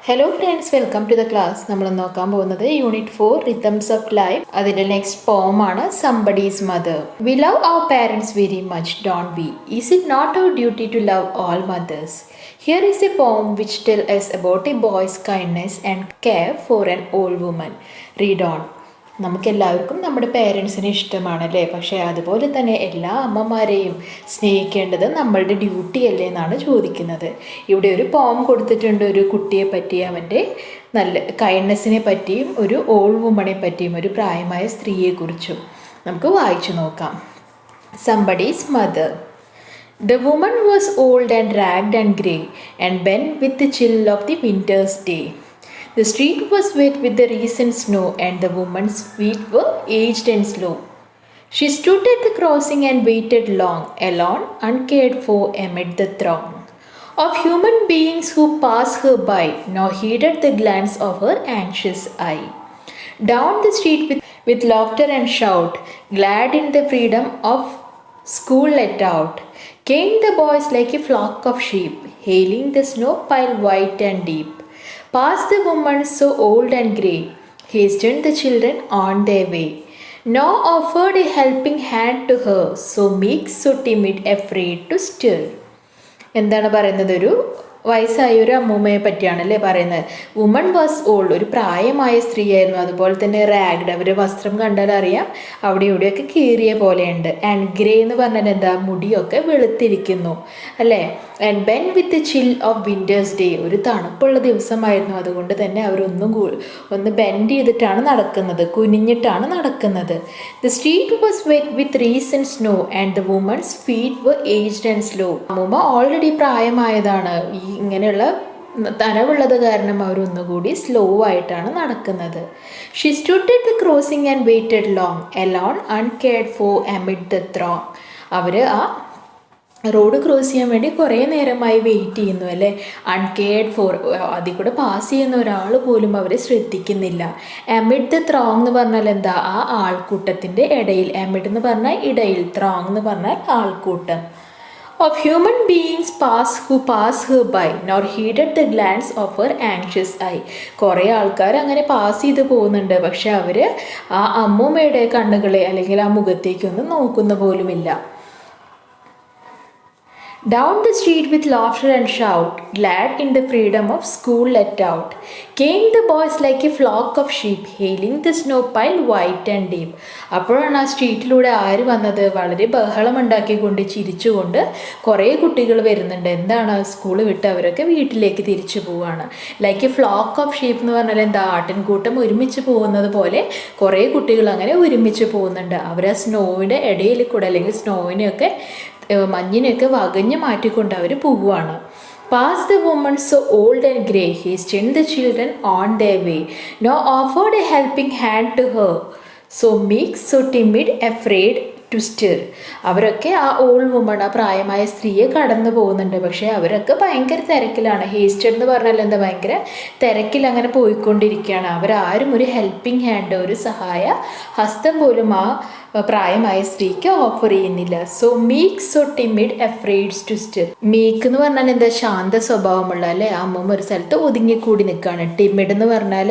Hello friends, welcome to the class. നമ്മൾ നോക്കാൻ പോകുന്നത് യൂണിറ്റ് 4 Rhythms of Life. അതിന്റെ നെക്സ്റ്റ് പോം ആണ് Somebody's Mother. We love our parents very much, don't we? Is it not our duty to love all mothers? Here is a poem which tells us about a boy's kindness and care for an old woman. Read on. നമുക്കെല്ലാവർക്കും നമ്മുടെ പേരൻസിനെ ഇഷ്ടമാണല്ലേ, പക്ഷേ അതുപോലെ തന്നെ എല്ലാ അമ്മമാരെയും സ്നേഹിക്കേണ്ടത് നമ്മളുടെ duty അല്ലേ എന്നാണ് ചോദിക്കുന്നത്. ഇവിടെ ഒരു പോം കൊടുത്തിട്ടുണ്ട്, ഒരു കുട്ടിയെ പറ്റി, അവൻ്റെ നല്ല കൈൻഡ്നെസ്സിനെ പറ്റിയും ഒരു ഓൾഡ് വുമണെ പറ്റിയും ഒരു പ്രായമായ സ്ത്രീയെക്കുറിച്ചും നമുക്ക് വായിച്ചു നോക്കാം. Somebody's mother. The woman was old and ragged and grey and bent with the chill of the winter's day. The street was wet with the recent snow and the woman's feet were aged and slow. She stood at the crossing and waited long, alone, uncared for amid the throng of human beings who passed her by, nor heeded the glance of her anxious eye. Down the street with laughter and shout, glad in the freedom of school let out, came the boys like a flock of sheep, hailing the snow pile white and deep. Past the woman so old and grey, hastened the children on their way, nor offered a helping hand to her, so meek, so timid, afraid to stir. എന്താണ് പറയുന്നത്? ഒരു വയസ്സായ ഒരു അമ്മൂമ്മയെ പറ്റിയാണല്ലേ പറയുന്നത്. Woman was old, ഒരു പ്രായമായ സ്ത്രീയായിരുന്നു. അതുപോലെ തന്നെ റാഗ്ഡ്, അവരുടെ വസ്ത്രം കണ്ടാൽ അറിയാം അവിടെ ഇവിടെയൊക്കെ കീറിയ പോലെയുണ്ട്. ആൻഡ് ഗ്രേ എന്ന് പറഞ്ഞാൽ എന്താ, മുടിയൊക്കെ വെളുത്തിരിക്കുന്നു അല്ലേ. And bent with chill of winter's day, ഒരു തണുപ്പുള്ള ദിവസമായിരുന്നു. അതുകൊണ്ട് തന്നെ ഒന്ന് ബെൻഡ് ചെയ്തിട്ടാണ് നടക്കുന്നത്, കുനിഞ്ഞിട്ടാണ് നടക്കുന്നത്. The street was wet with recent snow and the woman's feet were aged and slow. അമ്മൂമ്മ ഓൾറെഡി പ്രായമായതാണ്. ഇങ്ങനെയുള്ള നനവുള്ളത് കാരണം അവരൊന്നുകൂടി സ്ലോ ആയിട്ടാണ് നടക്കുന്നത്. She stood at the crossing and waited long, alone, uncared for amid the throng. അവർ ആ റോഡ് ക്രോസ് ചെയ്യാൻ വേണ്ടി കുറേ നേരമായി വെയിറ്റ് ചെയ്യുന്നു അല്ലേ. അൺകെയർഡ് ഫോർ, അതിൽ കൂടെ പാസ് ചെയ്യുന്ന ഒരാൾ പോലും അവരെ ശ്രദ്ധിക്കുന്നില്ല. അമിഡ് ദ ത്രോങ് എന്ന് പറഞ്ഞാൽ എന്താ, ആ ആൾക്കൂട്ടത്തിൻ്റെ ഇടയിൽ. അമിഡ് എന്ന് പറഞ്ഞാൽ ഇടയിൽ, ത്രോങ് എന്ന് പറഞ്ഞാൽ ആൾക്കൂട്ടം. Of human beings who pass her by, nor heeded the glance of her anxious eye. കുറേ ആൾക്കാർ അങ്ങനെ പാസ് ചെയ്ത് പോകുന്നുണ്ട്, പക്ഷെ അവർ ആ അമ്മൂമ്മയുടെ കണ്ണുകളെ അല്ലെങ്കിൽ ആ മുഖത്തേക്കൊന്നും നോക്കുന്ന പോലുമില്ല. Down the street with laughter and shout, glad in the freedom of school let out, came the boys like a flock of sheep, hailing the snow pile white and deep. അപ്പോഴാണ് ആ സ്ട്രീറ്റിലൂടെ ആര് വന്നത്? വളരെ ബഹളമുണ്ടാക്കിക്കൊണ്ട് ചിരിച്ചുകൊണ്ട് കുറേ കുട്ടികൾ വരുന്നുണ്ട്. എന്താണ്, സ്കൂൾ വിട്ട് അവരൊക്കെ വീട്ടിലേക്ക് തിരിച്ചു പോവുകയാണ്. Like A flock of sheep എന്ന് പറഞ്ഞാൽ എന്താ, ആട്ടിൻകൂട്ടം ഒരുമിച്ച് പോകുന്നത് പോലെ കുറേ കുട്ടികൾ അങ്ങനെ ഒരുമിച്ച് പോകുന്നുണ്ട്. അവർ ആ സ്നോവിൻ്റെ ഇടയിൽ കൂടെ അല്ലെങ്കിൽ സ്നോവിനെയൊക്കെ മഞ്ഞിനെയൊക്കെ വകഞ്ഞ് മാറ്റിക്കൊണ്ട് അവർ പോവുകയാണ്. Past the woman so old and grey, hastened the children on their way, nor offered a helping hand to her, so meek, so timid, afraid to stir. അവരൊക്കെ ആ ഓൾഡ് വുമൺ, ആ പ്രായമായ സ്ത്രീയെ കടന്നു പോകുന്നുണ്ട്, പക്ഷേ അവരൊക്കെ ഭയങ്കര തിരക്കിലാണ്. ഹേസ്റ്റഡ് എന്ന് പറഞ്ഞാൽ എന്താ, ഭയങ്കര തിരക്കിൽ അങ്ങനെ പോയിക്കൊണ്ടിരിക്കുകയാണ്. അവരാരും ഒരു ഹെൽപ്പിംഗ് ഹാൻഡ്, ഒരു സഹായ ഹസ്തം പോലും ആ പ്രായമായ സ്ത്രീക്ക് ഓഫർ ചെയ്യുന്നില്ല. So meek, so timid, afraid to stir. Meek എന്ന് പറഞ്ഞാൽ എന്താ, ശാന്ത സ്വഭാവമുള്ള അല്ലേ. അമ്മൂമ്മ ഒരു സ്ഥലത്ത് ഒതുങ്ങിക്കൂടി നിൽക്കുകയാണ്. ടിമിഡ് എന്ന് പറഞ്ഞാൽ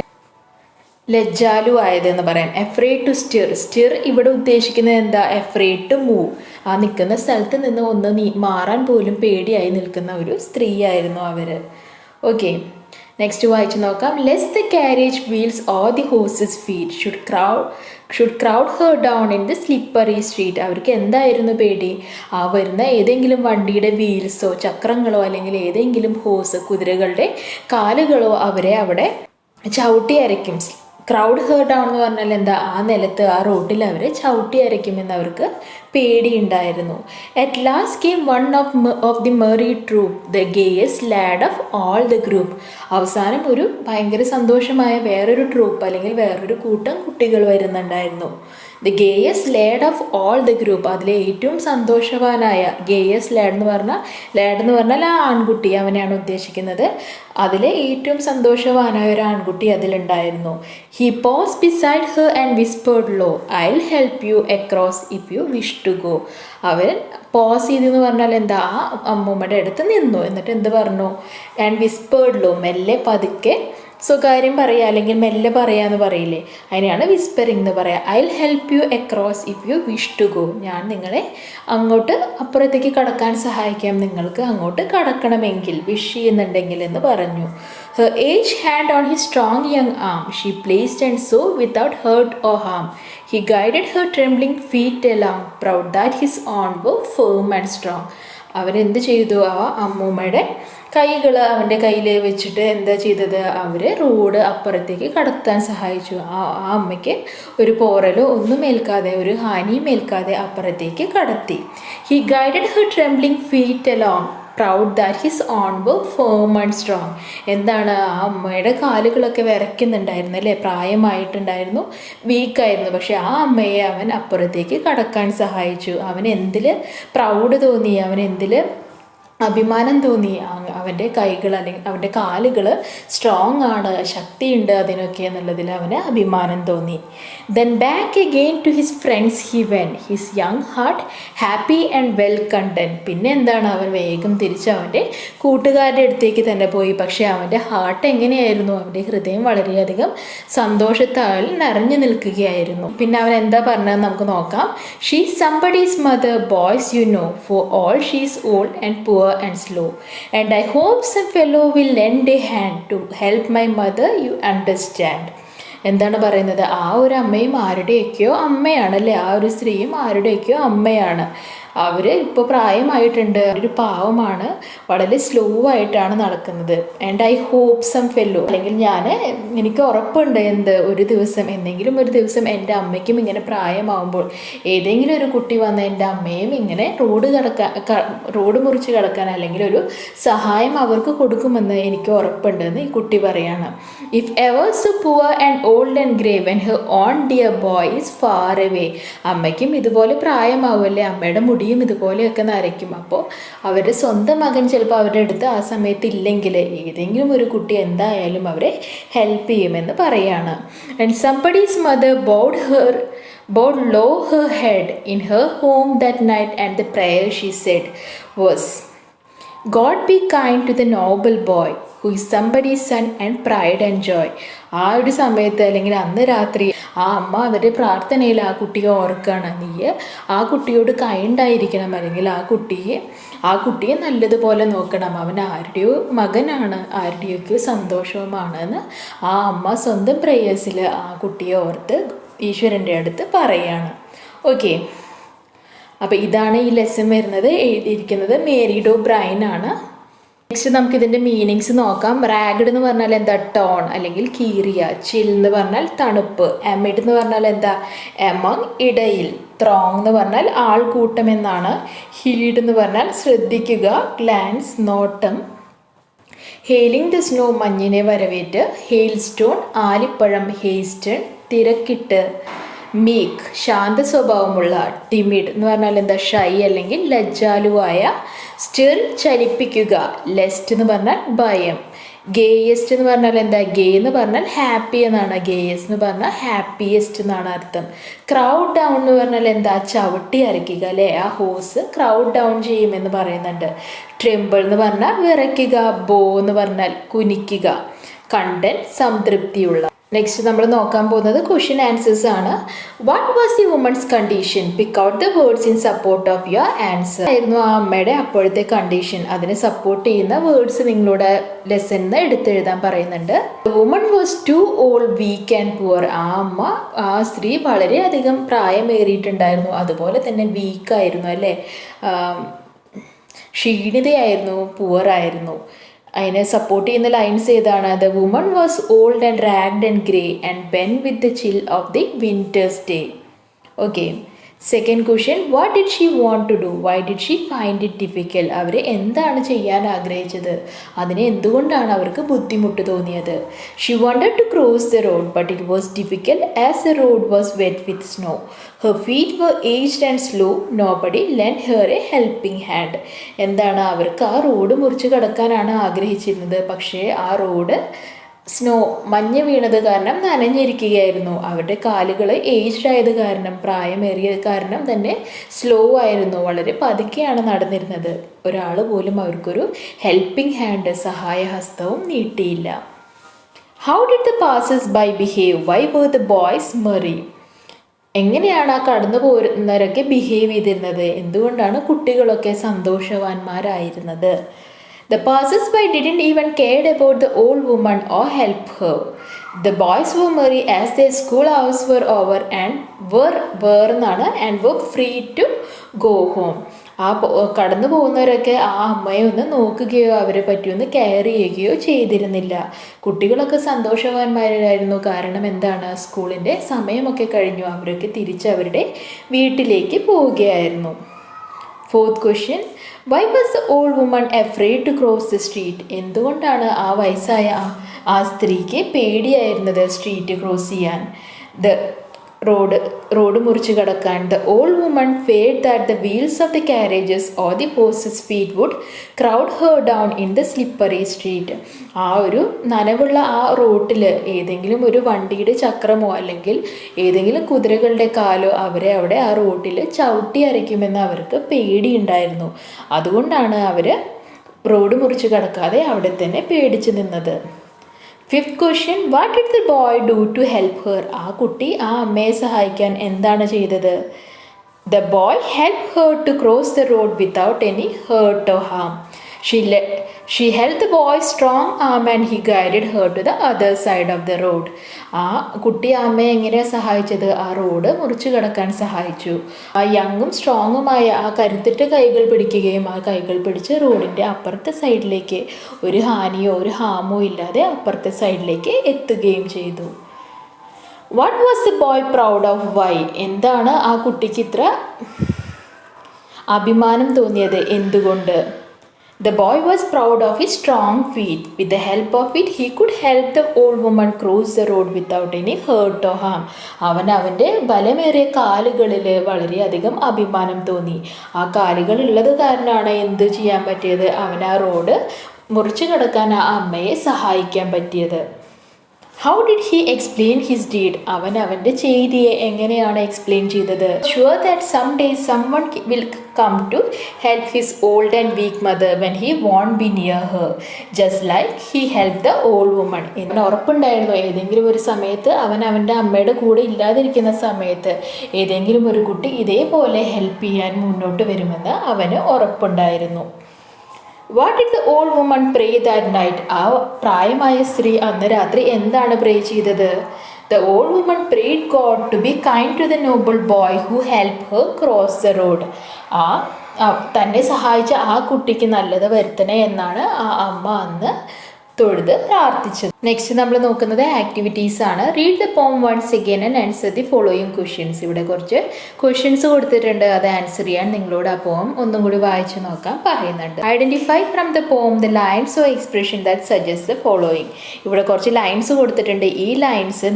ലജ്ജാലു ആയതെന്ന് പറയാം. അഫ്രെയ്ഡ് ടു സ്റ്റിർ, സ്റ്റിർ ഇവിടെ ഉദ്ദേശിക്കുന്നത് എന്താ, അഫ്രെയ്ഡ് ടു മൂവ്, ആ നിൽക്കുന്ന സ്ഥലത്ത് നിന്ന് ഒന്ന് മാറാൻ പോലും പേടിയായി നിൽക്കുന്ന ഒരു സ്ത്രീയായിരുന്നു അവർ. ഓക്കെ, നെക്സ്റ്റ് വായിച്ചു നോക്കാം. Less the carriage wheels or the horses feet should crowd Har down in the slippery street. അവർക്ക് എന്തായിരുന്നു പേടി, ആ വരുന്ന ഏതെങ്കിലും വണ്ടിയുടെ വീൽസോ ചക്രങ്ങളോ അല്ലെങ്കിൽ ഏതെങ്കിലും ഹോഴ്സ്, കുതിരകളുടെ കാലുകളോ അവരെ അവിടെ ചവിട്ടി അരയ്ക്കും. ക്രൗഡ് ഹർ ഡൗൺ എന്ന് പറഞ്ഞാൽ എന്താ, ആ നിലത്ത്, ആ റോഡിൽ അവരെ ചവിട്ടി അരയ്ക്കുമെന്ന് അവർക്ക് പേടിയുണ്ടായിരുന്നു. At last came one of the merry troop, the gayest lad of all the group. അവസാനം ഒരു ഭയങ്കര സന്തോഷമായ വേറൊരു ട്രൂപ്പ് അല്ലെങ്കിൽ വേറൊരു കൂട്ടം കുട്ടികൾ വരുന്നുണ്ടായിരുന്നു. The gayest lad of all the group, അതിലെ ഏറ്റവും സന്തോഷവാനായ, ഗേയസ്റ്റ് ലാഡ് എന്ന് പറഞ്ഞാൽ ആ ആൺകുട്ടി, അവനെയാണ് ഉദ്ദേശിക്കുന്നത്. അതിലെ ഏറ്റവും സന്തോഷവാനായ ഒരു ആൺകുട്ടി അതിലുണ്ടായിരുന്നു. He paused beside her and whispered low, I will help you across if you wish to go. അവൻ പോസ് ചെയ്തെന്ന് പറഞ്ഞാൽ എന്താ, ആ അമ്മൂമ്മയുടെ അടുത്ത് നിന്നു, എന്നിട്ട് എന്ത് പറഞ്ഞു, ആൻഡ് വിസ്പേർഡ് ലോ, മെല്ലെ പതുക്കെ സ്വകാര്യം പറയുക, അല്ലെങ്കിൽ മെല്ലെ പറയാന്ന് പറയില്ലേ, അതിനെയാണ് വിസ്പറിംഗ് എന്ന് പറയുക. I will help you across if you wish to go, ഞാൻ നിങ്ങളെ അങ്ങോട്ട് അപ്പുറത്തേക്ക് കടക്കാൻ സഹായിക്കാം, നിങ്ങൾക്ക് അങ്ങോട്ട് കടക്കണമെങ്കിൽ, വിഷ് ചെയ്യുന്നുണ്ടെങ്കിൽ എന്ന് പറഞ്ഞു. Her aged hand on his strong young arm she placed and so without hurt or harm he guided her trembling feet along, proud that his arms were firm and strong. അവരെന്ത് ചെയ്തു, ആ അമ്മൂമ്മയുടെ കൈകൾ അവൻ്റെ കയ്യിൽ വെച്ചിട്ട് എന്താ ചെയ്തത്, അവർ റോഡ് അപ്പുറത്തേക്ക് കടത്താൻ സഹായിച്ചു. ആ അമ്മയ്ക്ക് ഒരു പോറലോ ഒന്നും ഏൽക്കാതെ, ഒരു ഹാനിയും ഏൽക്കാതെ അപ്പുറത്തേക്ക് കടത്തി. He guided her trembling feet along, proud that his own were firm and strong. എന്താണ്, ആ അമ്മയുടെ കാലുകളൊക്കെ വിറയ്ക്കുന്നുണ്ടായിരുന്നു അല്ലേ, പ്രായമായിട്ടുണ്ടായിരുന്നു, വീക്കായിരുന്നു. പക്ഷെ ആ അമ്മയെ അവൻ അപ്പുറത്തേക്ക് കടക്കാൻ സഹായിച്ചു. അവൻ എന്തിൽ പ്രൗഡ് തോന്നി, അവൻ എന്തിൽ അഭിമാനം തോന്നി, അവൻ്റെ കൈകൾ അല്ലെങ്കിൽ അവൻ്റെ കാലുകൾ സ്ട്രോങ് ആണ്, ശക്തിയുണ്ട് അതിനൊക്കെ എന്നുള്ളതിൽ അവന് അഭിമാനം തോന്നി. Then back again to his friends he went, his young heart happy and well content. പിന്നെ എന്താണ്, അവൻ വേഗം തിരിച്ച് അവൻ്റെ കൂട്ടുകാരുടെ അടുത്തേക്ക് തന്നെ പോയി. പക്ഷേ അവൻ്റെ ഹാർട്ട് എങ്ങനെയായിരുന്നു, അവൻ്റെ ഹൃദയം വളരെയധികം സന്തോഷത്താൽ നിറഞ്ഞു നിൽക്കുകയായിരുന്നു. പിന്നെ അവൻ എന്താ പറഞ്ഞതെന്ന് നമുക്ക് നോക്കാം. She somebody's mother, boys you know, for all she's old and poor and slow, and I hope some fellow will lend a hand to help my mother, you understand. എന്താണ് പറയുന്നത്, ആ ഒരു അമ്മയും ആരുടെയൊക്കെയോ അമ്മയാണല്ലേ, ആ ഒരു സ്ത്രീയും ആരുടെയൊക്കെയോ അമ്മയാണ്. അവർ ഇപ്പോൾ പ്രായമായിട്ടുണ്ട്, ഒരു പാവമാണ്, വളരെ സ്ലോ ആയിട്ടാണ് നടക്കുന്നത്. And I hope some fellow, അല്ലെങ്കിൽ എനിക്ക് ഉറപ്പുണ്ട് ഒരു ദിവസം, എന്തെങ്കിലും ഒരു ദിവസം എൻ്റെ അമ്മയ്ക്കും ഇങ്ങനെ പ്രായമാകുമ്പോൾ ഏതെങ്കിലും ഒരു കുട്ടി വന്ന് എൻ്റെ അമ്മയും ഇങ്ങനെ റോഡ് മുറിച്ച് കിടക്കാൻ അല്ലെങ്കിൽ ഒരു സഹായം അവർക്ക് കൊടുക്കുമെന്ന് എനിക്ക് ഉറപ്പുണ്ടെന്ന് ഈ കുട്ടി പറയാണ്. If ever so poor and old and grey when her own dear boy is far away. അമ്മയ്ക്കും ഇതുപോലെ പ്രായമാവുമല്ലേ, അമ്മയുടെ മുടിയും ഇതുപോലെയൊക്കെ നരയ്ക്കും. അപ്പോൾ അവരുടെ സ്വന്തം മകൻ ചിലപ്പോൾ അവരുടെ അടുത്ത് ആ സമയത്ത് ഇല്ലെങ്കിൽ ഏതെങ്കിലും ഒരു കുട്ടി എന്തായാലും അവരെ ഹെൽപ്പ് ചെയ്യുമെന്ന് പറയാണ്. And somebody's mother bowed low her head in her home that night, and the prayer she said was, God be kind to the noble boy who is somebody's son and pride and joy. ആ ഒരു സമയത്ത് അല്ലെങ്കിൽ അന്ന് രാത്രി ആ അമ്മ അവരുടെ പ്രാർത്ഥനയിൽ ആ കുട്ടിയെ ഓർക്കുകയാണ്, നീ ആ കുട്ടിയോട് കൈണ്ടായിരിക്കണം, അല്ലെങ്കിൽ ആ കുട്ടിയെ നല്ലതുപോലെ നോക്കണം, അവൻ ആരുടെയോ മകനാണ്, ആരുടെയൊക്കെ സന്തോഷവുമാണ് എന്ന് ആ അമ്മ സ്വന്തം പ്രേയേഴ്സിൽ ആ കുട്ടിയെ ഓർത്ത് ഈശ്വരൻ്റെ അടുത്ത് പറയാണ്. ഓക്കെ, അപ്പോൾ ഇതാണ് ഈ ലെസൺ വരുന്നത്. എഴുതിയിരിക്കുന്നത് മേരി ഡോ ബ്രൈൻ ആണ്. നെക്സ്റ്റ് നമുക്കിതിൻ്റെ മീനിങ്സ് നോക്കാം. റാഗഡ് എന്ന് പറഞ്ഞാൽ എന്താ, ടോൺ അല്ലെങ്കിൽ കീറിയ. ചിൽ എന്ന് പറഞ്ഞാൽ തണുപ്പ്. എമിഡ് എന്ന് പറഞ്ഞാൽ എന്താ, എമങ് ഇടയിൽ. ത്രോങ് എന്ന് പറഞ്ഞാൽ ആൾക്കൂട്ടം എന്നാണ്. ഹീഡ് എന്ന് പറഞ്ഞാൽ ശ്രദ്ധിക്കുക, ഗ്ലാൻസ് നോട്ടം. ഹെയിലിംഗ് ദ സ്നോ മഞ്ഞിനെ വരവേറ്റ്. ഹെയിൽ സ്റ്റോൺ ആലിപ്പഴം. ഹേസ്റ്റൺ തിരക്കിട്ട്. മീക്ക് ശാന്ത സ്വഭാവമുള്ള. ടിമിഡ് എന്ന് പറഞ്ഞാൽ എന്താ, ഷൈ അല്ലെങ്കിൽ ലജ്ജാലുവായ. സ്റ്റിർ ചലിപ്പിക്കുക. ലെസ്റ്റ് എന്ന് പറഞ്ഞാൽ ഭയം. ഗേയസ്റ്റ് എന്ന് പറഞ്ഞാൽ എന്താ, ഗേ എന്ന് പറഞ്ഞാൽ ഹാപ്പി എന്നാണ്. ഗേയസ്റ്റ് എന്ന് പറഞ്ഞാൽ ഹാപ്പിയസ്റ്റ് എന്നാണ് അർത്ഥം. ക്രൗഡ് ഡൗൺ എന്ന് പറഞ്ഞാൽ എന്താ, ചവിട്ടി അരയ്ക്കുക അല്ലേ, ആ ഹോസ് ക്രൗഡ് ഡൗൺ ചെയ്യുമെന്ന് പറയുന്നുണ്ട്. ട്രിമ്പിൾ എന്ന് പറഞ്ഞാൽ വിറയ്ക്കുക. ബോ എന്ന് പറഞ്ഞാൽ കുനിക്കുക. കണ്ടന്റ് സംതൃപ്തിയുള്ള. നെക്സ്റ്റ് നമ്മൾ നോക്കാൻ പോകുന്നത് ക്വസ്റ്റ്യൻ ആൻസേഴ്സ് ആണ്. What was the woman's condition? Pick out the words in support of your answer. ആയിരുന്നു ആ അമ്മയുടെ അപ്പോഴത്തെ കണ്ടീഷൻ. അതിനെ സപ്പോർട്ട് ചെയ്യുന്ന വേർഡ്സ് നിങ്ങളുടെ ലെസണിന്ന് എടുത്തെഴുതാൻ പറയുന്നുണ്ട്. Woman was too old, weak and poor. ആ സ്ത്രീ വളരെയധികം പ്രായമേറിയിട്ടുണ്ടായിരുന്നു, അതുപോലെ തന്നെ വീക്കായിരുന്നു അല്ലേ, ക്ഷീണിതയായിരുന്നു, പുവറായിരുന്നു. അതിനെ സപ്പോർട്ട് ചെയ്യുന്ന ലൈൻസ് ഏതാണ്? The woman was old and ragged and grey and bent with the chill of the winter's day. Okay, second question, what did she want to do, why did she find it difficult, അവർ എന്താണ് ചെയ്യാൻ ആഗ്രഹിച്ചത്, അതിനെ എന്തുകൊണ്ടാണ് അവർക്ക് ബുദ്ധിമുട്ട് തോന്നിയത്. She wanted to cross the road but it was difficult as the road was wet with snow. Her feet were aged and slow, nobody lent her A helping hand. എന്താണ്, അവർക്ക് ആ റോഡ് മുറിച്ച് കടക്കാനാണ് ആഗ്രഹിച്ചിരുന്നത്, പക്ഷേ ആ റോഡ് മഞ്ഞ് വീണത് കാരണം നനഞ്ഞിരിക്കുകയായിരുന്നു. അവരുടെ കാലുകൾ ഏജ്ഡ് ആയത് കാരണം, പ്രായമേറിയ കാരണം തന്നെ സ്ലോ ആയിരുന്നു, വളരെ പതുക്കെയാണ് നടന്നിരുന്നത്. ഒരാൾ പോലും അവർക്കൊരു ഹെൽപ്പിംഗ് ഹാൻഡ്, സഹായഹസ്തവും നീട്ടിയില്ല. How did the passers by behave, why were the boys merry. എങ്ങനെയാണ് ആ കടന്നു പോരുന്നവരൊക്കെ ബിഹേവ് ചെയ്തിരുന്നത്, എന്തുകൊണ്ടാണ് കുട്ടികളൊക്കെ സന്തോഷവാന്മാരായിരുന്നത്. The passers-by didn't even care about the old woman or help her. The boys were merry as their school hours were over and were free to go home. ആ കടന്നു പോകുന്നവരൊക്കെ ആ അമ്മയെ ഒന്ന് നോക്കുകയോ അവരെ പറ്റി ഒന്ന് കെയർ ചെയ്യുകയോ ചെയ്തിരുന്നില്ല. കുട്ടികളൊക്കെ സന്തോഷവാന്മാരായിരുന്നു. കാരണം എന്താണ്, സ്കൂളിൻ്റെ സമയമൊക്കെ കഴിഞ്ഞു, അവരൊക്കെ തിരിച്ച് അവരുടെ വീട്ടിലേക്ക് പോവുകയായിരുന്നു. Fourth question, why was the old woman afraid to cross the street. എന്തുകൊണ്ടാണ് ആ വയസ്സായ ആ സ്ത്രീക്ക് പേടിയായിരുന്നത് സ്ട്രീറ്റ് ക്രോസ് ചെയ്യാൻ, റോഡ് മുറിച്ച് കടക്കാൻ. The old woman feared that the wheels of the carriages or the horses feet would crowd her down in the slippery street. ആ ഒരു നനവുള്ള ആ റോട്ടിൽ ഏതെങ്കിലും ഒരു വണ്ടിയുടെ ചക്രമോ അല്ലെങ്കിൽ ഏതെങ്കിലും കുതിരകളുടെ കാലോ അവരെ അവിടെ ആ റോട്ടിൽ ചവിട്ടി അരയ്ക്കുമെന്ന് അവർക്ക് പേടിയുണ്ടായിരുന്നു. അതുകൊണ്ടാണ് അവർ റോഡ് മുറിച്ച് കടക്കാതെ അവിടെ തന്നെ പേടിച്ച് നിന്നത്. Fifth question, what did the boy do to help her. ആ കുട്ടി ആ അമ്മയെ സഹായിക്കാൻ എന്താണ് ചെയ്തത്. The boy help her to cross the road without any hurt or harm. She held the boy's strong arm and he guided her to the other side of the road. ആ കുട്ടി ആ അമ്മയെ എങ്ങനെയാണ് സഹായിച്ചത്, ആ റോഡ് മുറിച്ച് കടക്കാൻ സഹായിച്ചു. ആ യങ്ങും സ്ട്രോങ്ങുമായ ആ കരുത്തിട്ട കൈകൾ പിടിക്കുകയും ആ കൈകൾ പിടിച്ച് റോഡിൻ്റെ അപ്പുറത്തെ സൈഡിലേക്ക് ഒരു ഹാനിയോ ഒരു ഹാമോ ഇല്ലാതെ അപ്പുറത്തെ സൈഡിലേക്ക് എത്തുകയും ചെയ്തു. What was the boy proud of, why. എന്താണ് ആ കുട്ടിക്ക് ഇത്ര അഭിമാനം തോന്നിയത്, എന്തുകൊണ്ട്. The boy was proud of his strong feet. With the help of it, he could help the old woman cross the road without any hurt or harm. അവൻ്റെ ബലമേറിയ കാലുകളിൽ വളരെയധികം അഭിമാനം തോന്നി. ആ കാലുകൾ ഉള്ളത് കാരണമാണ് എന്ത് ചെയ്യാൻ പറ്റിയത്, അവൻ ആ റോഡ് മുറിച്ച് കടക്കാൻ ആ അമ്മയെ സഹായിക്കാൻ പറ്റിയത്. How did he explain his deed. അവൻ്റെ ചെയ്തിയെ എങ്ങനെയാണ് എക്സ്പ്ലെയിൻ ചെയ്തത്. Sure that some days someone will come to help his old and weak mother when he won't be near her, just like he helped the old woman. എന്ന് ഉറപ്പുണ്ടായിരുന്നു, ഏതെങ്കിലും ഒരു സമയത്ത് അവൻ്റെ അമ്മയുടെ കൂടെ ഇല്ലാതിരിക്കുന്ന സമയത്ത് ഏതെങ്കിലും ഒരു കുട്ടി ഇതേപോലെ ഹെൽപ്പ് ചെയ്യാൻ മുന്നോട്ട് വരുമെന്ന് അവന് ഉറപ്പുണ്ടായിരുന്നു. What did the old woman pray that night. ആ പ്രായമായ സ്ത്രീ അന്ന് രാത്രി എന്താണ് പ്രേ ചെയ്തത്. The old woman prayed God to be kind to the noble boy who help her cross the road. തന്നെ സഹായിച്ച ആ കുട്ടിക്ക് നല്ലത് വരുത്തണേ എന്നാണ് ആ അമ്മ അന്ന് തൊഴുത് പ്രാർത്ഥിച്ചത്. നെക്സ്റ്റ് നമ്മൾ നോക്കുന്നത് ആക്ടിവിറ്റീസ് ആണ്. Read the poem once again and answer the following questions. ഇവിടെ കുറച്ച് ക്വസ്റ്റ്യൻസ് കൊടുത്തിട്ടുണ്ട്, അത് ആൻസർ ചെയ്യാൻ നിങ്ങളോട് ആ പോം ഒന്നും കൂടി വായിച്ചു നോക്കാൻ പറയുന്നുണ്ട്. Identify from the poem the lines or expression that suggest the following. ഇവിടെ കുറച്ച് ലൈൻസ് കൊടുത്തിട്ടുണ്ട്. ഈ ലൈൻസ്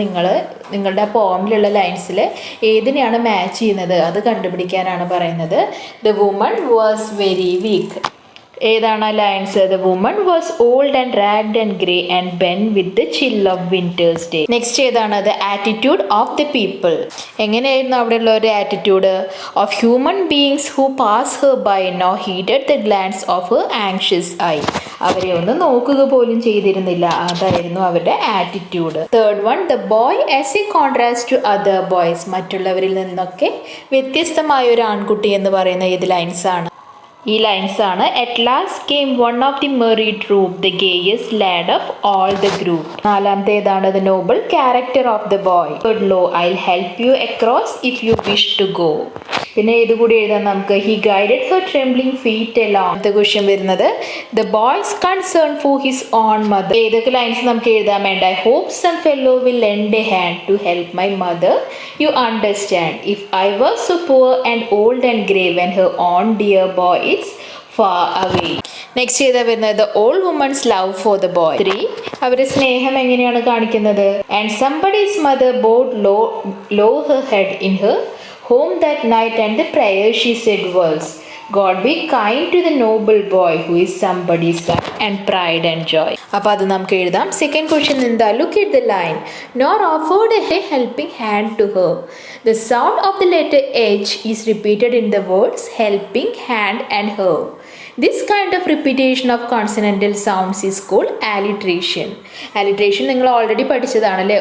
നിങ്ങളുടെ ആ പോമിലുള്ള ലൈൻസിൽ ഏതിനെയാണ് മാച്ച് ചെയ്യുന്നത് അത് കണ്ടുപിടിക്കാനാണ് പറയുന്നത്. The woman was very weak. ഏതാണ് ആ lines. The woman was old and ragged and grey and bent with the chill of winter's day. Next ഏതാണ്. The attitude of the people. എങ്ങനെയായിരുന്നു അവിടെയുള്ള ഒരു attitude. Of human beings who pass her by no heeded the glance of her anxious eye. അവരെ ഒന്ന് നോക്കുക പോലും ചെയ്തിരുന്നില്ല, അതായിരുന്നു അവരുടെ attitude. Third one, the boy as a contrast to other boys. മറ്റുള്ളവരിൽ നിന്നൊക്കെ വ്യത്യസ്തമായ ഒരു ആൺകുട്ടി എന്ന് പറയുന്ന ഏത് ലൈൻസ് ആണ്. ഈ ലൈൻസ് ആണ്. At last came one of the merry troop, the gayest lad of all the group. നാലാമത്തെ ഏതാണ്? The noble character of the boy. Third lo, I will help you across if you wish to go. പിന്നെ ഇത് കൂടി എഴുതാം നമുക്ക്. He guided her trembling feet along. അടുത്ത question വരുന്നത് the boy's concern for his own mother. ഏതൊക്കെ lines നമുക്ക് എഴുതാൻ വേണ്ട? I hope some fellow will lent a hand to help my mother, you understand. If I was so poor and old and grey when her own dear boy it's far away. Next ചെയ്താൽ വരുന്നത് the old woman's love for the boy. 3, അവരുടെ സ്നേഹം എങ്ങനെയാണ് കാണിക്കുന്നത്? And somebody's mother bowed low her head in her home that night and the prayer she said was, God be kind to the noble boy who is somebody's son and pride and joy. അപ്പോൾ അത് നമുക്ക് എഴുതാം. Second question എന്താ? Look at the line. Nor offered a helping hand to her. The sound of the letter H is repeated in the words helping hand and her. This kind of repetition of consonantal sounds is called alliteration. Alliteration നിങ്ങൾ already പഠിച്ചതാണല്ലേ.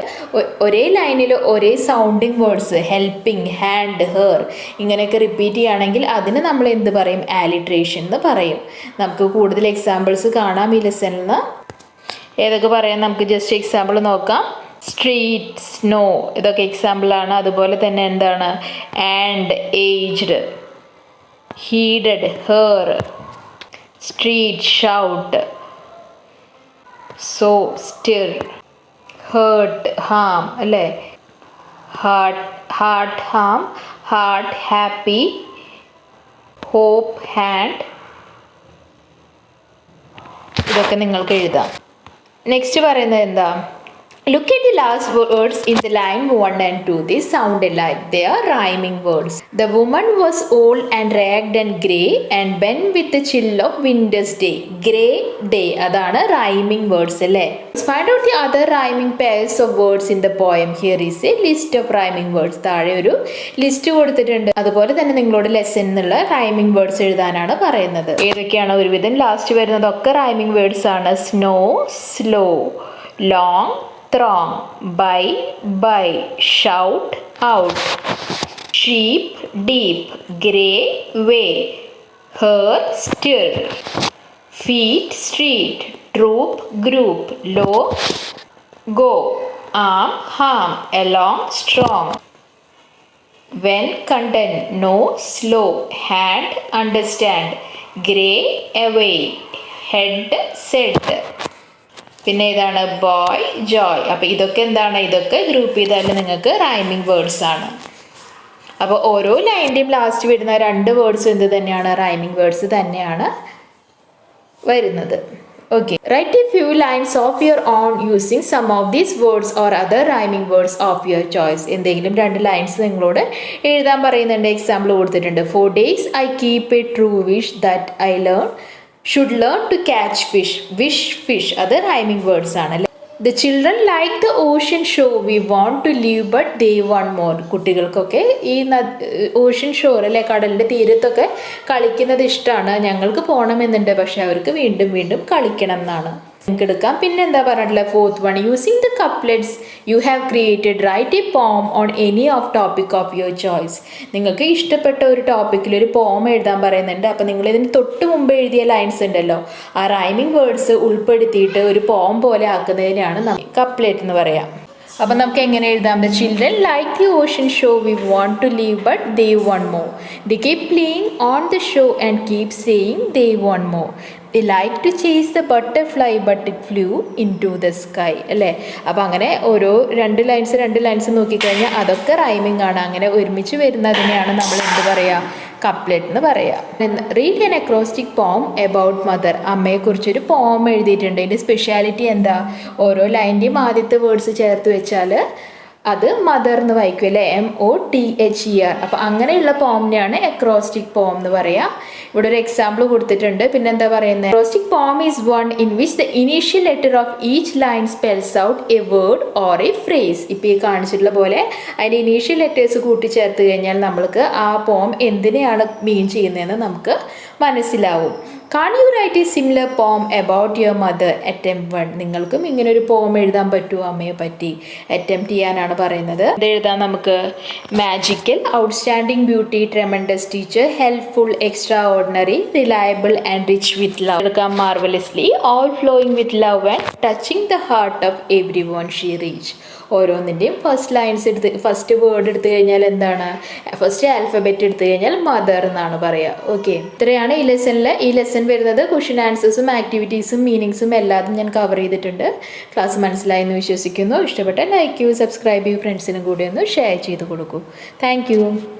ഒരേ ലൈനിൽ ഒരേ sounding words helping, hand, her ഇങ്ങനെയൊക്കെ repeat ചെയ്യുകയാണെങ്കിൽ അതിന് നമ്മൾ എന്ത് പറയും? ആലിട്രേഷൻ എന്ന് പറയും. നമുക്ക് കൂടുതൽ എക്സാമ്പിൾസ് കാണാം ഈ ലെസണിൽ നിന്ന്. ഏതൊക്കെ പറയാം നമുക്ക് ജസ്റ്റ് എക്സാമ്പിൾ നോക്കാം. സ്ട്രീറ്റ്, സ്നോ ഇതൊക്കെ എക്സാമ്പിളാണ്. അതുപോലെ തന്നെ എന്താണ്? And, aged, headed, her, street, shout, so, stir, hurt, harm അല്ലേ? heart, harm, heart, happy, hope, hand ഇതൊക്കെ നിങ്ങൾക്ക് എഴുതാം. നെക്സ്റ്റ് പറയുന്നത് എന്താ? Look at the last words in the line 1 and 2. They sound alike. They are rhyming words. The woman was old and ragged and grey and bent with the chill of winter's day. Grey day. അതാണ് rhyming words അല്ലേ? Let's find out the other rhyming pairs of words in the poem. Here is a list of rhyming words. താഴെ ഒരു list കൊടുത്തിട്ടുണ്ട്. അതുപോലെ തന്നെ നിങ്ങളോട് lesson എന്നുള്ള rhyming words എഴുതാനാണ് പറയുന്നത്. ഏതൊക്കെയാണ്? ഒരുവിധം ലാസ്റ്റ് വരുന്നതൊക്കെ റൈമിംഗ് വേർഡ്സ് ആണ്. Snow, slow, long, throng, by, shout, out, sheep, deep, grey, way, her, stir, feet, street, troop, group, low, go, arm, harm, along, strong, when, content, no, slow, hand, understand, grey, away, head, set. പിന്നെ ഇതാണ് boy, Joy. അപ്പോൾ ഇതൊക്കെ എന്താണ്? ഇതൊക്കെ group ചെയ്താൽ നിങ്ങൾക്ക് rhyming words ആണ്. അപ്പോൾ ഓരോ ലൈൻ്റെയും ലാസ്റ്റ് വരുന്ന 2 വേർഡ്സ് എന്ത് തന്നെയാണ്? റൈമിംഗ് വേർഡ്സ് തന്നെയാണ് വരുന്നത്. Okay, write a few lines of your own using some of these words or other rhyming words of your choice. എന്തെങ്കിലും 2 ലൈൻസ് നിങ്ങളോട് എഴുതാൻ പറയുന്നുണ്ട്. എക്സാമ്പിൾ കൊടുത്തിട്ടുണ്ട്. 4 days I keep a true wish that I should learn to catch fish. Wish, fish അത് rhyming words ആണ്. The children like the ocean shore. We want to leave but they want more. കുട്ടികൾക്കൊക്കെ ഈ ocean shore അല്ലെ, കടലിൻ്റെ തീരത്തൊക്കെ കളിക്കുന്നത് ഇഷ്ടമാണ്. ഞങ്ങൾക്ക് പോകണമെന്നുണ്ട്, പക്ഷെ അവർക്ക് വീണ്ടും വീണ്ടും കളിക്കണം എന്നാണ്. നിങ്ങൾക്ക് എടുക്കാം. പിന്നെ എന്താ പറഞ്ഞിട്ടുള്ളത്? 4th one, using the couplets you have created write a poem on any of topic of your choice. നിങ്ങൾക്ക് ഇഷ്ടപ്പെട്ട ഒരു ടോപ്പിക്കിൽ ഒരു പോം എഴുതാൻ പറയുന്നുണ്ട്. അപ്പോൾ നിങ്ങൾ ഇതിന് തൊട്ട് മുമ്പ് എഴുതിയ ലൈൻസ് ഉണ്ടല്ലോ, ആ റൈമിംഗ് വേർഡ്സ് ഉൾപ്പെടുത്തിയിട്ട് ഒരു പോം പോലെ ആക്കുന്നതിനാണ് കപ്ലെറ്റ് എന്ന് പറയാം. അപ്പം നമുക്ക് എങ്ങനെ എഴുതാം? The children like the ocean show. We want to leave but they want more. They keep playing on the show and keep saying they want more. They like to chase the butterfly but it flew into the sky അല്ലേ? അപ്പോൾ അങ്ങനെ ഓരോ 2 lines നോക്കിക്കഴിഞ്ഞാൽ അതൊക്കെ rhyming ആണ്. അങ്ങനെ ഒരുമിച്ച് വരുന്നതിനെയാണ് നമ്മൾ എന്ത് പറയുക? കപ്ലെറ്റ് എന്ന് പറയാം. റീഡ് ആൻ അക്രോസ്റ്റിക് പോം എബൌട്ട് മദർ. അമ്മയെക്കുറിച്ചൊരു പോം എഴുതിയിട്ടുണ്ട്. ഇതിൻ്റെ സ്പെഷ്യാലിറ്റി എന്താ? ഓരോ ലൈൻ്റെയും ആദ്യത്തെ വേർഡ്സ് ചേർത്ത് വെച്ചാൽ അത് മദർ എന്ന് വായിക്കും അല്ലേ? MOTHER. അപ്പോൾ അങ്ങനെയുള്ള പോമിനെയാണ് അക്രോസ്റ്റിക് പോം എന്ന് പറയാം. ഇവിടെ ഒരു എക്സാമ്പിൾ കൊടുത്തിട്ടുണ്ട്. പിന്നെ എന്താ പറയുന്നത്? Acrostic poem is one in which the initial letter of each line spells out a word or a phrase. ഇപ്പോൾ ഈ കാണിച്ചിട്ടുള്ള പോലെ അതിൻ്റെ ഇനീഷ്യൽ ലെറ്റേഴ്സ് കൂട്ടിച്ചേർത്ത് കഴിഞ്ഞാൽ നമ്മൾക്ക് ആ പോം എന്തിനെയാണ് മീൻ ചെയ്യുന്നതെന്ന് നമുക്ക് മനസ്സിലാവും. കാൺ യു റൈറ്റ് എ സിമിലർ പോം അബൌട്ട് യുവർ മദർ അറ്റംപ്റ്റ് 1. നിങ്ങൾക്കും ഇങ്ങനെ ഒരു പോം എഴുതാൻ പറ്റുമോ അമ്മയെ പറ്റി? അറ്റംപ്റ്റ് ചെയ്യാനാണ് പറയുന്നത്. ഇത് എഴുതാൻ നമുക്ക്. Magical, outstanding beauty, tremendous teacher, helpful, extraordinary, reliable and rich with love. എടുക്കാം marvellously, all flowing with love and touching the heart of every one she reach. ഓരോന്നിൻ്റെയും ഫസ്റ്റ് വേർഡ് എടുത്തു കഴിഞ്ഞാൽ എന്താണ്? ഫസ്റ്റ് ആൽഫബറ്റ് എടുത്തു കഴിഞ്ഞാൽ mother എന്നാണ് പറയുക. Okay, ഇത്രയാണ് ഈ ലെസണിൽ. ഈ ലെസൺ വരുന്നത് ക്വസ്റ്റ്യൻ ആൻസേഴ്സും ആക്ടിവിറ്റീസും മീനിങ്സും എല്ലാതും ഞാൻ കവർ ചെയ്തിട്ടുണ്ട്. ക്ലാസ് മനസ്സിലായി എന്ന് വിശ്വസിക്കുന്നു. ഇഷ്ടപ്പെട്ട ലൈക്ക് ചെയ്യൂ, സബ്സ്ക്രൈബ് ചെയ്യൂ, ഫ്രണ്ട്സിനും കൂടി ഒന്ന് ഷെയർ ചെയ്ത് കൊടുക്കൂ. താങ്ക്